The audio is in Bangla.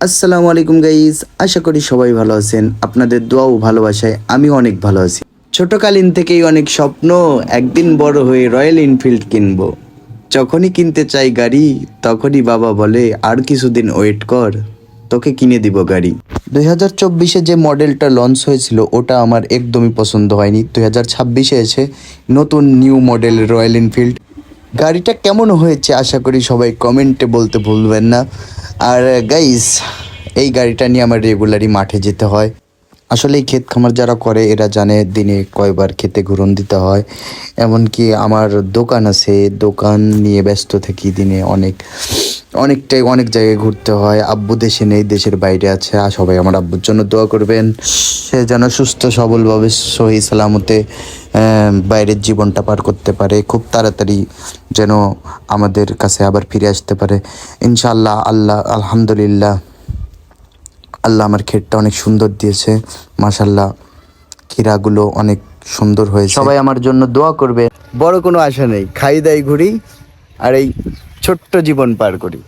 আসসালামু আলাইকুম গাইস, আশা করি সবাই ভালো আছেন। আপনাদের দোয়া ও ভালোবাসায় আমি অনেক ভালো আছি। ছোটকালীন থেকেই অনেক স্বপ্ন, একদিন বড় হয়ে রয়্যাল এনফিল্ড কিনবো। যখনই কিনতে চাই গাড়ি, তখনই বাবা বলে আর কিছুদিন ওয়েট কর, তোকে কিনে দিব গাড়ি। 2024-এ যে মডেলটা লঞ্চ হয়েছিল ওটা আমার একদমই পছন্দ হয়নি। 2026-এ এসে নতুন নিউ মডেল রয়্যাল এনফিল্ড গাড়িটা কেমন হয়েছে আশা করি সবাই কমেন্টে বলতে ভুলবেন না। আর গাইস, এই গাড়িটা নিয়ে আমার রেগুলারই মাঠে যেতে হয়। আসলে এই ক্ষেত খামার যারা করে এরা জানে দিনে কয়বার খেতে ঘুরন দিতে হয়। এমনকি আমার দোকান আছে, দোকান নিয়ে ব্যস্ত থাকি দিনে অনেক জায়গায় ঘুরতে হয়। আব্বু দেশে নেই, দেশের বাইরে আছে। আর সবাই আমার আব্বুর জন্য দোয়া করবেন, সে যেন সুস্থ সবলভাবে সহি সালামতে বাইরের জীবনটা পার করতে পারে, খুব তাড়াতাড়ি যেন আমাদের কাছে আবার ফিরে আসতে পারে ইনশাআল্লাহ। আলহামদুলিল্লাহ, আল্লাহ আমার ক্ষেতটা অনেক সুন্দর দিয়েছে, মাশাল্লাহ। খিরাগুলো অনেক সুন্দর হয়েছে। সবাই আমার জন্য দোয়া করবে। বড় কোনো আশা নেই, খাই দাই ঘুরি আর এই ছোট্ট জীবন পার করি।